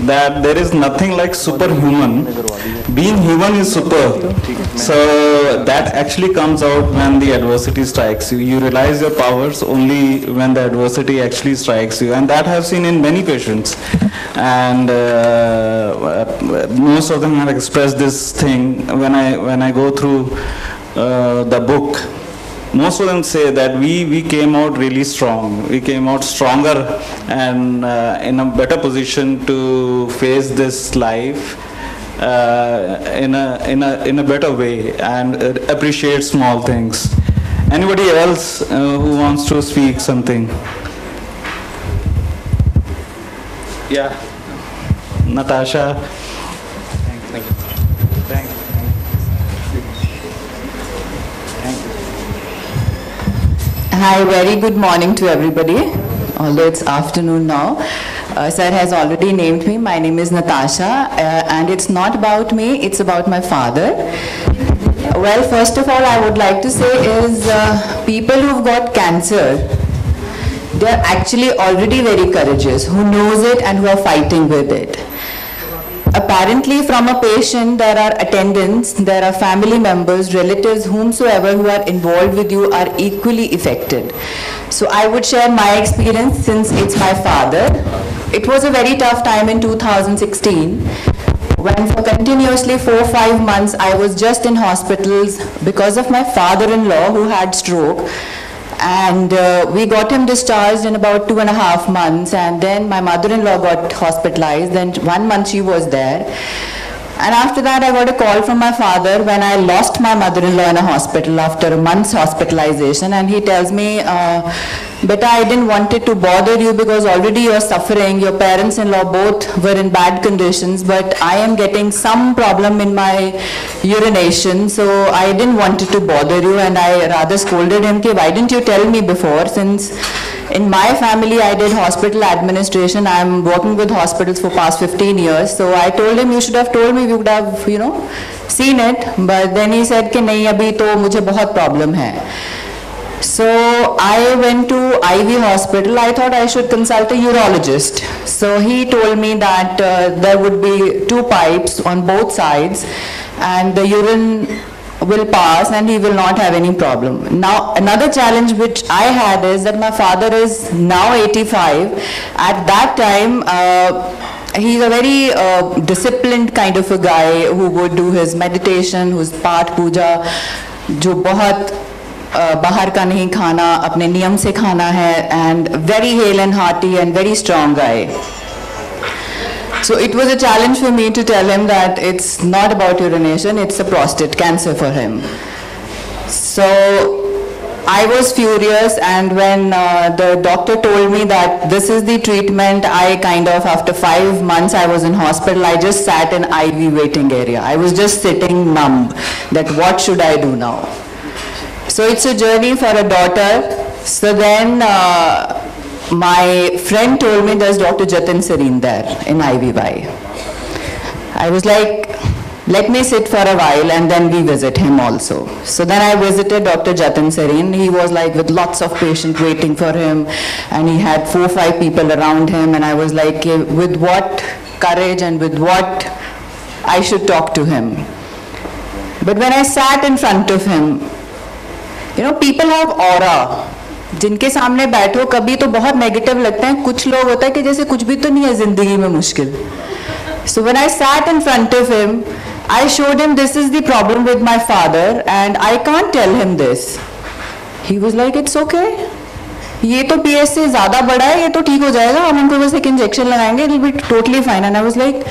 that there is nothing like superhuman. Being human is super. So that actually comes out when the adversity strikes you. You realize your powers only when the adversity actually strikes you, and that I've seen in many patients. And most of them have expressed this thing when I go through the book. Most of them say that we came out really strong. We came out stronger and in a better position to face this life in a better way and appreciate small things. Anybody else who wants to speak something? Yeah, Natasha. Thank you. Thank you. Hi, very good morning to everybody, although it's afternoon now. Sir has already named me. My name is Natasha, and it's not about me, it's about my father. Well, first of all, I would like to say is people who've got cancer, they're actually already very courageous, who knows it and who are fighting with it. Apparently, from a patient, there are attendants, there are family members, relatives, whomsoever who are involved with you are equally affected. So I would share my experience since it's my father. It was a very tough time in 2016 when for continuously 4-5 months I was just in hospitals because of my father-in-law who had stroke. And we got him discharged in about 2.5 months, and then my mother-in-law got hospitalized, then 1 month she was there. And after that I got a call from my father when I lost my mother-in-law in a hospital after a month's hospitalization, and he tells me, Beta, I didn't want it to bother you because already you're suffering, your parents-in-law both were in bad conditions, but I am getting some problem in my urination, so I didn't want it to bother you, and I rather scolded him, why didn't you tell me before, since in my family I did hospital administration, I'm working with hospitals for past 15 years, so I told him you should have told me, we would have, seen it, but then he said कि नहीं अभी तो मुझे बहुत problem है. So I went to IV hospital. I thought I should consult a urologist. So he told me that there would be 2 pipes on both sides and the urine will pass and he will not have any problem. Now another challenge which I had is that my father is now 85. At that time he's a very disciplined kind of a guy who would do his meditation, whose पाठ पूजा, जो बहुत बाहर का नहीं खाना, अपने नियम से खाना है, and very hale and hearty and very strong guy. So it was a challenge for me to tell him that it's not about urination, it's a prostate cancer for him. So I was furious, and when the doctor told me that this is the treatment, I kind of, after 5 months I was in hospital, I just sat in IV waiting area. I was just sitting numb, that what should I do now? So it's a journey for a daughter. So then my friend told me there's Dr. Jatin Sareen there in IVY. I was like, let me sit for a while and then we visit him also. So then I visited Dr. Jatin Sareen. He was like with lots of patients waiting for him, and he had 4-5 people around him, and I was like, with what courage and with what I should talk to him. But when I sat in front of him, people have aura. जिनके सामने बैठो कभी तो बहुत negative लगता है, कुछ लोग होता है कि जैसे कुछ भी तो नहीं है जिंदगी में मुश्किल. So when I sat in front of him, I showed him this is the problem with my father and I can't tell him this. He was like, it's okay. ये तो PS से ज़्यादा बड़ा है, ये तो ठीक हो जाएगा, हम उनको बस एक इंजेक्शन लगाएंगे, it will be totally fine. And I was like,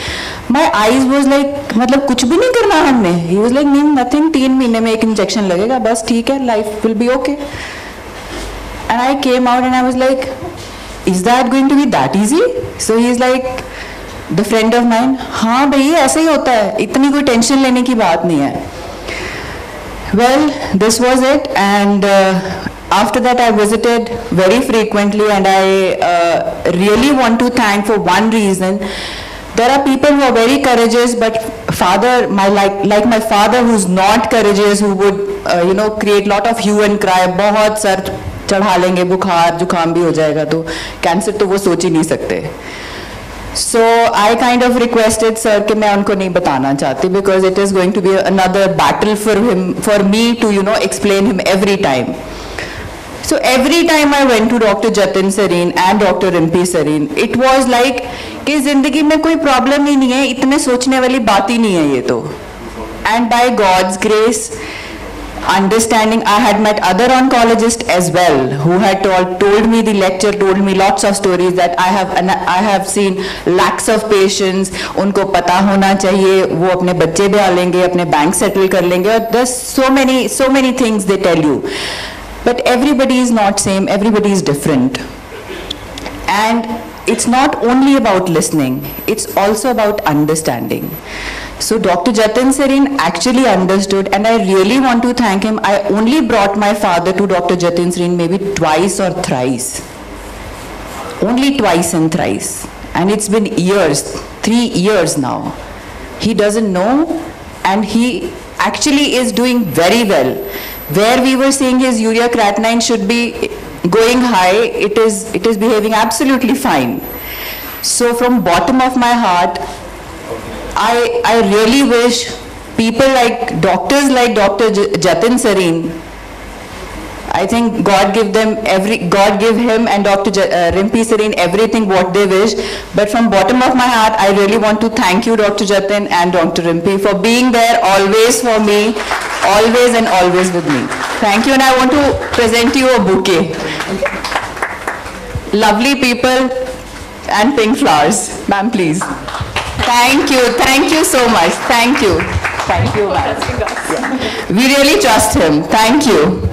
my eyes was like, मतलब कुछ भी नहीं करना हमने. He was like, nothing, 3 महीने में एक इंजेक्शन लगेगा, बस ठीक है, life will be okay. And I came out and I was like, is that going to be that easy? So he's like, the friend of mine, हाँ भाई ऐसा ही होता है, इतनी कोई टेंशन लेने की बात नहीं है. Well, this was it, and after that I visited very frequently, and I really want to thank for one reason. There are people who are very courageous, but like my father who's not courageous, who would create lot of hue and cry, बहुत sir चढ़ा लेंगे, बुखार जुकाम भी हो जाएगा तो cancer तो वो सोच ही नहीं सकते. So I kind of requested sir कि मैं उनको नहीं बताना चाहती because it is going to be another battle for me to explain him every time. So every time I went to Dr. Jatin Sareen and Dr. Rimpi Sareen, it was like कि जिंदगी में कोई problem ही नहीं है, इतने सोचने वाली बात ही नहीं है ये तो. And by God's grace, understanding, I had met other oncologists as well who had told me the lecture, told me lots of stories that I have seen lakhs of patients. उनको पता होना चाहिए, वो अपने बच्चे भी लेंगे, अपने बैंक सेटल कर लेंगे. There's so many things they tell you, but everybody is not same. Everybody is different, and it's not only about listening. It's also about understanding. So Dr. Jatin Sareen actually understood, and I really want to thank him. I only brought my father to Dr. Jatin Sareen maybe twice or thrice. Only twice and thrice. And it's been years, 3 years now. He doesn't know, and he actually is doing very well. Where we were saying his urea creatinine should be going high, it is behaving absolutely fine. So from bottom of my heart, I really wish people like doctors like Dr. Jatin Sareen, I think God give him and Dr. Rimpi Sareen everything what they wish. But from bottom of my heart, I really want to thank you, Dr. Jatin and Dr. Rimpi, for being there always for me, always and always with me. Thank you, and I want to present you a bouquet. Lovely people and pink flowers. Ma'am, please. Thank you so much. Thank you, ma'am. Yeah. We really trust him. Thank you.